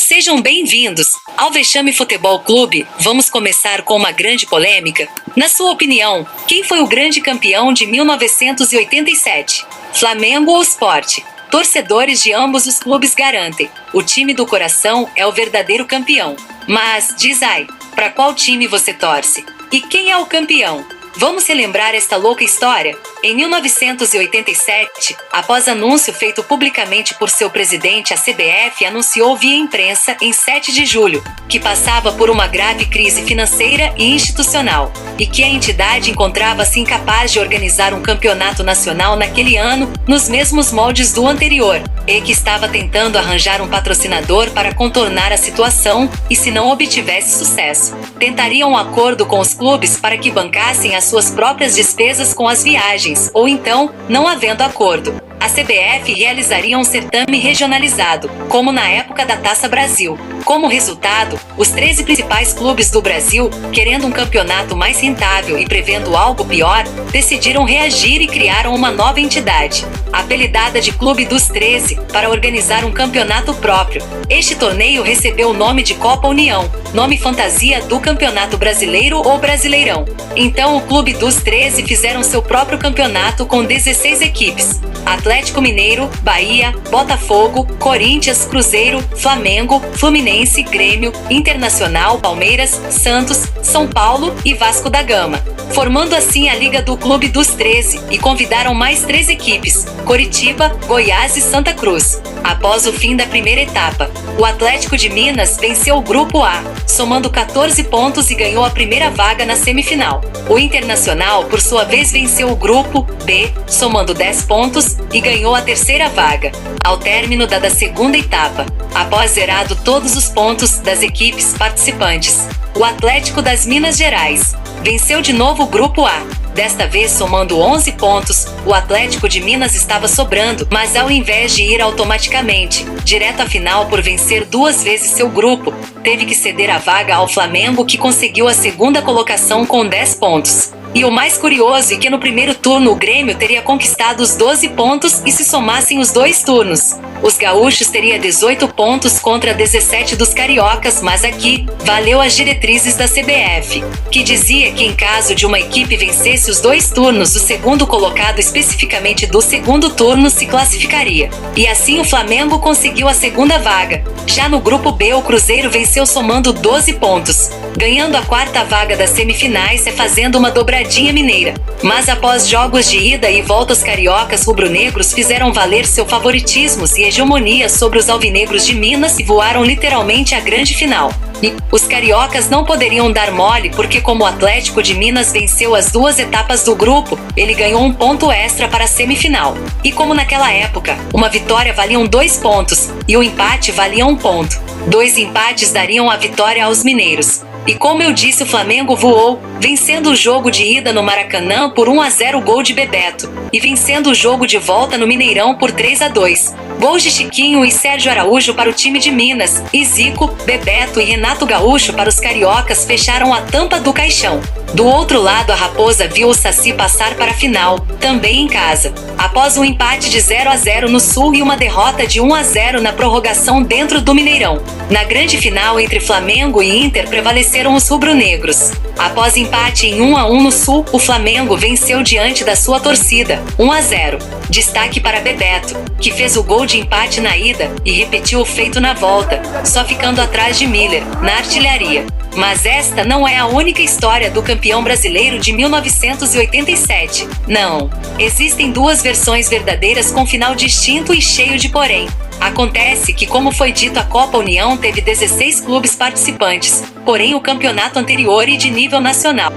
Sejam bem-vindos ao Vexame Futebol Clube. Vamos começar com uma grande polêmica. Na sua opinião, quem foi o grande campeão de 1987? Flamengo ou Sport? Torcedores de ambos os clubes garantem: o time do coração é o verdadeiro campeão. Mas, diz aí, para qual time você torce? E quem é o campeão? Vamos relembrar esta louca história? Em 1987, após anúncio feito publicamente por seu presidente, a CBF anunciou via imprensa, em 7 de julho, que passava por uma grave crise financeira e institucional, e que a entidade encontrava-se incapaz de organizar um campeonato nacional naquele ano, nos mesmos moldes do anterior, e que estava tentando arranjar um patrocinador para contornar a situação, e se não obtivesse sucesso, tentaria um acordo com os clubes para que bancassem as suas próprias despesas com as viagens, ou então, não havendo acordo, a CBF realizaria um certame regionalizado, como na época da Taça Brasil. Como resultado, os 13 principais clubes do Brasil, querendo um campeonato mais rentável e prevendo algo pior, decidiram reagir e criaram uma nova entidade, apelidada de Clube dos 13, para organizar um campeonato próprio. Este torneio recebeu o nome de Copa União, nome fantasia do Campeonato Brasileiro ou Brasileirão. Então o Clube dos 13 fizeram seu próprio campeonato com 16 equipes: Atlético Mineiro, Bahia, Botafogo, Corinthians, Cruzeiro, Flamengo, Fluminense, Grêmio, Internacional, Palmeiras, Santos, São Paulo e Vasco da Gama, formando assim a Liga do Clube dos 13, e convidaram mais 3 equipes: Coritiba, Goiás e Santa Cruz. Após o fim da primeira etapa, o Atlético de Minas venceu o Grupo A, somando 14 pontos e ganhou a primeira vaga na semifinal. O Internacional, por sua vez, venceu o Grupo B, somando 10 pontos, e ganhou a terceira vaga. Ao término da segunda etapa, após zerado todos os pontos das equipes participantes, o Atlético das Minas Gerais venceu de novo o Grupo A. Desta vez, somando 11 pontos, o Atlético de Minas estava sobrando, mas ao invés de ir automaticamente direto à final por vencer 2 vezes seu grupo, teve que ceder a vaga ao Flamengo, que conseguiu a segunda colocação com 10 pontos. E o mais curioso é que no primeiro turno o Grêmio teria conquistado os 12 pontos, e se somassem os 2 turnos, os gaúchos teriam 18 pontos contra 17 dos cariocas. Mas aqui, valeu as diretrizes da CBF, que dizia que em caso de uma equipe vencesse os 2 turnos, o segundo colocado especificamente do segundo turno se classificaria. E assim o Flamengo conseguiu a segunda vaga. Já no Grupo B, o Cruzeiro venceu somando 12 pontos, ganhando a quarta vaga das semifinais e fazendo uma dobradinha mineira. Mas após jogos de ida e volta, os cariocas rubro-negros fizeram valer seu favoritismo e hegemonia sobre os alvinegros de Minas e voaram literalmente à grande final. E os cariocas não poderiam dar mole, porque como o Atlético de Minas venceu as 2 etapas do grupo, ele ganhou um ponto extra para a semifinal. E como naquela época, uma vitória valia 2 pontos, e o empate valia 1 ponto, 2 empates dariam a vitória aos mineiros. E como eu disse, o Flamengo voou, vencendo o jogo de ida no Maracanã por 1-0, gol de Bebeto, e vencendo o jogo de volta no Mineirão por 3-2. Gols de Chiquinho e Sérgio Araújo para o time de Minas, e Zico, Bebeto e Renato Gaúcho para os cariocas fecharam a tampa do caixão. Do outro lado, a Raposa viu o Saci passar para a final, também em casa, após um empate de 0-0 no Sul e uma derrota de 1-0 na prorrogação dentro do Mineirão. Na grande final entre Flamengo e Inter, prevaleceram os rubro-negros. Após empate em 1-1 no Sul, o Flamengo venceu diante da sua torcida, 1-0. Destaque para Bebeto, que fez o gol de empate na ida e repetiu o feito na volta, só ficando atrás de Miller, na artilharia. Mas esta não é a única história do campeão brasileiro de 1987. Não. Existem 2 versões verdadeiras com final distinto e cheio de porém. Acontece que, como foi dito, a Copa União teve 16 clubes participantes, porém o campeonato anterior e de nível nacional,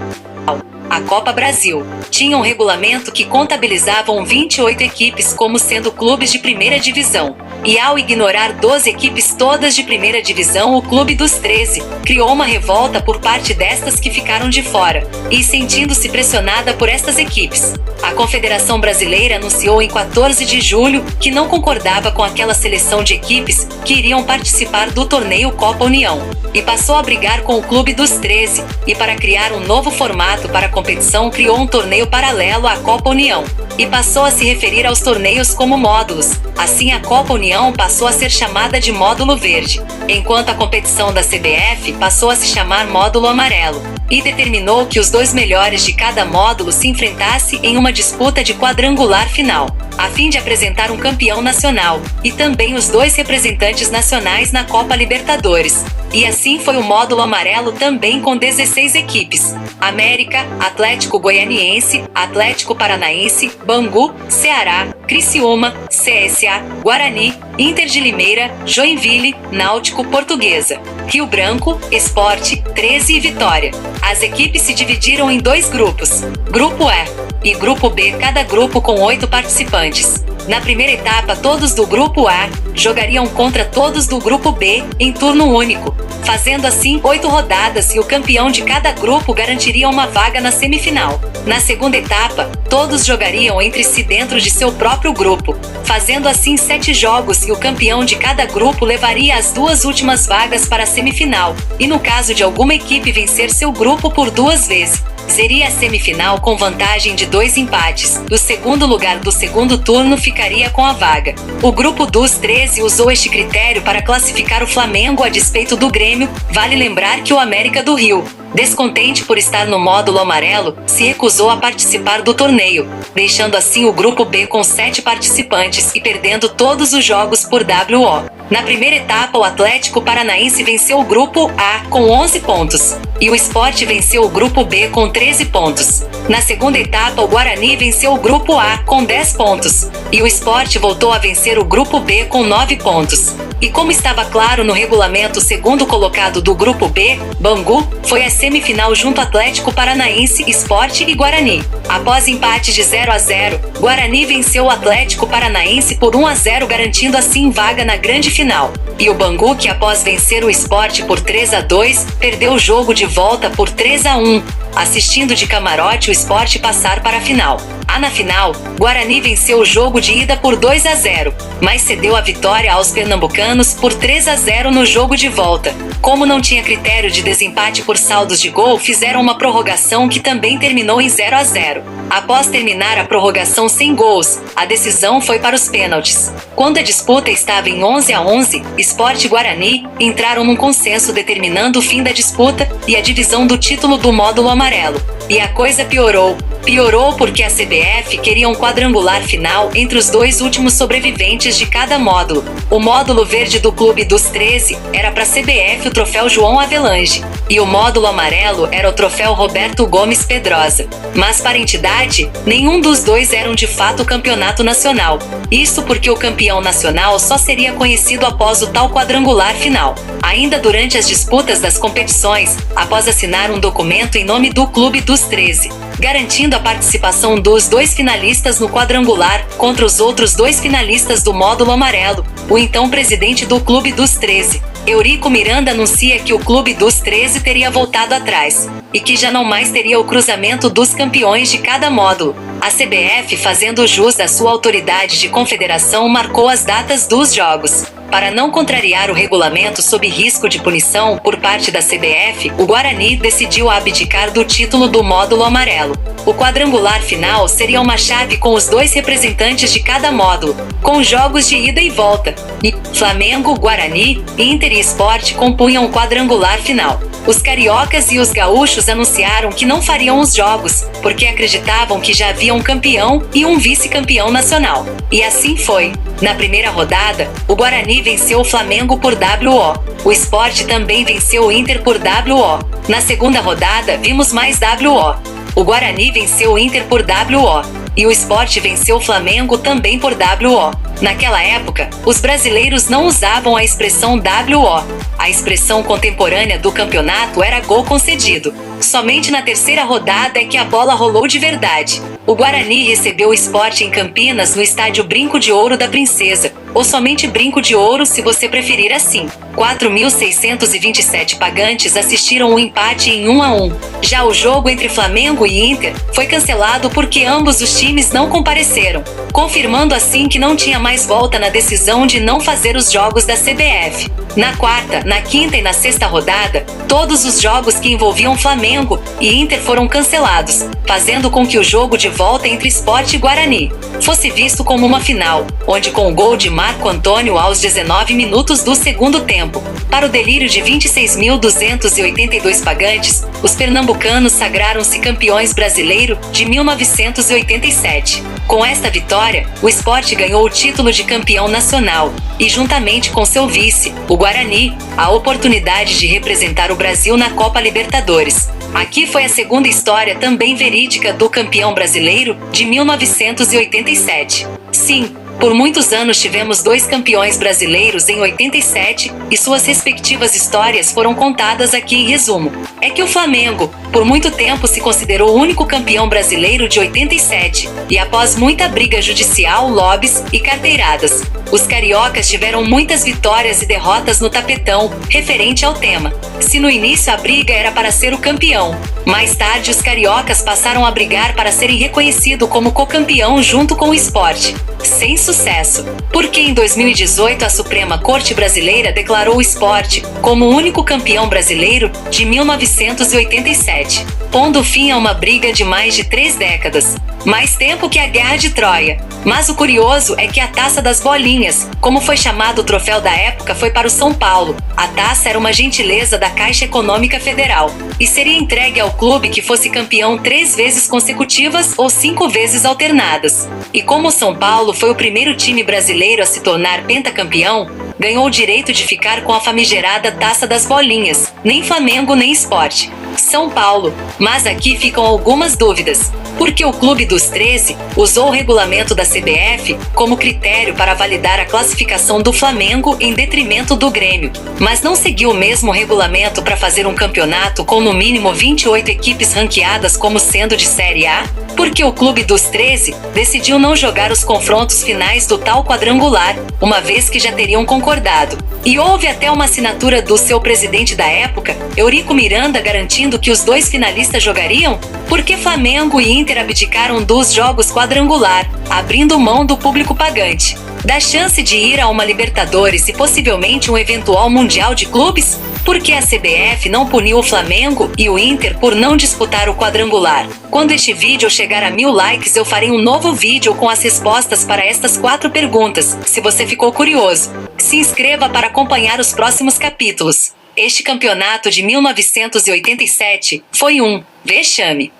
a Copa Brasil, tinha um regulamento que contabilizavam 28 equipes como sendo clubes de primeira divisão. E ao ignorar 12 equipes todas de primeira divisão, o Clube dos 13 criou uma revolta por parte destas que ficaram de fora, e sentindo-se pressionada por estas equipes, a Confederação Brasileira anunciou em 14 de julho que não concordava com aquela seleção de equipes que iriam participar do torneio Copa União, e passou a brigar com o Clube dos 13, e para criar um novo formato para a competição criou um torneio paralelo à Copa União. e passou a se referir aos torneios como módulos. Assim, a Copa União passou a ser chamada de Módulo Verde, enquanto a competição da CBF passou a se chamar Módulo Amarelo, e determinou que os 2 melhores de cada módulo se enfrentassem em uma disputa de quadrangular final, a fim de apresentar um campeão nacional, e também os 2 representantes nacionais na Copa Libertadores. E assim foi o módulo amarelo, também com 16 equipes: América, Atlético Goianiense, Atlético Paranaense, Bangu, Ceará, Criciúma, CSA, Guarani, Inter de Limeira, Joinville, Náutico, Portuguesa, Rio Branco, Sport, 13 e Vitória. As equipes se dividiram em 2 grupos, Grupo E e Grupo B, cada grupo com 8 participantes. Na primeira etapa, todos do Grupo A jogariam contra todos do Grupo B em turno único, fazendo assim 8 rodadas, e o campeão de cada grupo garantiria uma vaga na semifinal. Na segunda etapa, todos jogariam entre si dentro de seu próprio grupo, fazendo assim 7 jogos, e o campeão de cada grupo levaria as 2 últimas vagas para a semifinal, e no caso de alguma equipe vencer seu grupo por 2 vezes, seria a semifinal com vantagem de 2 empates. O segundo lugar do segundo turno ficaria com a vaga. O grupo dos 13 usou este critério para classificar o Flamengo a despeito do Grêmio. Vale lembrar que o América do Rio, descontente por estar no módulo amarelo, se recusou a participar do torneio, deixando assim o grupo B com 7 participantes e perdendo todos os jogos por WO. Na primeira etapa, o Atlético Paranaense venceu o grupo A com 11 pontos, e o Sport venceu o grupo B com 13 pontos. Na segunda etapa, o Guarani venceu o grupo A com 10 pontos, e o Sport voltou a vencer o grupo B com 9 pontos. E como estava claro no regulamento, o segundo colocado do grupo B, Bangu, foi à semifinal junto ao Atlético Paranaense, Sport e Guarani. Após empate de 0-0, Guarani venceu o Atlético Paranaense por 1-0, garantindo assim vaga na grande final. E o Bangu, que após vencer o Sport por 3-2, perdeu o jogo de volta por 3-1, assistindo de camarote o Sport passar para a final. Na final, Guarani venceu o jogo de ida por 2-0, mas cedeu a vitória aos pernambucanos por 3-0 no jogo de volta. Como não tinha critério de desempate por saldos de gol, fizeram uma prorrogação que também terminou em 0-0. Após terminar a prorrogação sem gols, a decisão foi para os pênaltis. Quando a disputa estava em 11-11, Sport e Guarani entraram num consenso determinando o fim da disputa e a divisão do título do módulo amarelo. E a coisa piorou. Piorou porque a CBF queria um quadrangular final entre os 2 últimos sobreviventes de cada módulo. O módulo verde do Clube dos 13 era para a CBF o troféu João Avelange, e o módulo amarelo era o troféu Roberto Gomes Pedrosa. Mas para a entidade, nenhum dos 2 eram de fato o campeonato nacional. Isso porque o campeão nacional só seria conhecido após o tal quadrangular final. Ainda durante as disputas das competições, após assinar um documento em nome do Clube dos 13, garantindo a participação dos 2 finalistas no quadrangular contra os outros 2 finalistas do módulo amarelo, o então presidente do Clube dos 13, Eurico Miranda, anuncia que o Clube dos 13 teria voltado atrás e que já não mais teria o cruzamento dos campeões de cada módulo. A CBF, fazendo jus à sua autoridade de confederação, marcou as datas dos jogos. Para não contrariar o regulamento sob risco de punição por parte da CBF, o Guarani decidiu abdicar do título do módulo amarelo. O quadrangular final seria uma chave com os 2 representantes de cada módulo, com jogos de ida e volta. E Flamengo, Guarani, Inter e Sport compunham o quadrangular final. Os cariocas e os gaúchos anunciaram que não fariam os jogos, porque acreditavam que já havia um campeão e um vice-campeão nacional. E assim foi. Na primeira rodada, o Guarani venceu o Flamengo por WO. O Sport também venceu o Inter por WO. Na segunda rodada, vimos mais WO. O Guarani venceu o Inter por WO. E o Sport venceu o Flamengo também por WO. Naquela época, os brasileiros não usavam a expressão WO. A expressão contemporânea do campeonato era gol concedido. Somente na terceira rodada é que a bola rolou de verdade. O Guarani recebeu o Sport em Campinas, no estádio Brinco de Ouro da Princesa, ou somente brinco de ouro se você preferir assim. 4.627 pagantes assistiram o empate em 1-1. Já o jogo entre Flamengo e Inter foi cancelado porque ambos os times não compareceram, confirmando assim que não tinha mais volta na decisão de não fazer os jogos da CBF. Na quarta, na quinta e na sexta rodada, todos os jogos que envolviam Flamengo e Inter foram cancelados, fazendo com que o jogo de volta entre Sport e Guarani fosse visto como uma final, onde com o gol de Marco Antônio aos 19 minutos do segundo tempo, para o delírio de 26.282 pagantes, os pernambucanos sagraram-se campeões brasileiro de 1987. Com esta vitória, o Sport ganhou o título de campeão nacional e, juntamente com seu vice, o Guarani, a oportunidade de representar o Brasil na Copa Libertadores. Aqui foi a segunda história também verídica do campeão brasileiro de 1987. Sim, por muitos anos tivemos dois campeões brasileiros em 87 e suas respectivas histórias foram contadas aqui em resumo. É que o Flamengo, por muito tempo, se considerou o único campeão brasileiro de 87 e após muita briga judicial, lobbies e carteiradas, os cariocas tiveram muitas vitórias e derrotas no tapetão, referente ao tema. Se no início a briga era para ser o campeão, mais tarde os cariocas passaram a brigar para serem reconhecidos como co-campeão junto com o Sport. Sem sucesso, porque em 2018 a Suprema Corte Brasileira declarou o Sport como o único campeão brasileiro de 1987, pondo fim a uma briga de mais de 3 décadas, mais tempo que a Guerra de Troia. Mas o curioso é que a Taça das Bolinhas, como foi chamado o troféu da época, foi para o São Paulo. A taça era uma gentileza da Caixa Econômica Federal e seria entregue ao clube que fosse campeão 3 vezes consecutivas ou 5 vezes alternadas. E como o São Paulo foi o primeiro time brasileiro a se tornar pentacampeão, ganhou o direito de ficar com a famigerada Taça das Bolinhas, nem Flamengo nem Sport. São Paulo. Mas aqui ficam algumas dúvidas, porque o Clube dos 13 usou o regulamento da CBF como critério para validar a classificação do Flamengo em detrimento do Grêmio, mas não seguiu o mesmo regulamento para fazer um campeonato com no mínimo 28 equipes ranqueadas como sendo de Série A, porque o Clube dos 13 decidiu não jogar os confrontos finais do tal quadrangular, uma vez que já teriam concordado. E houve até uma assinatura do seu presidente da época, Eurico Miranda, garantindo que os dois finalistas jogariam, porque Flamengo e Inter abdicaram dos jogos quadrangular, abrindo mão do público pagante, da chance de ir a uma Libertadores e possivelmente um eventual Mundial de Clubes, porque a CBF não puniu o Flamengo e o Inter por não disputar o quadrangular. Quando este vídeo chegar a 1000 likes, eu farei um novo vídeo com as respostas para estas 4 perguntas, se você ficou curioso. Se inscreva para acompanhar os próximos capítulos. Este campeonato de 1987 foi um vexame.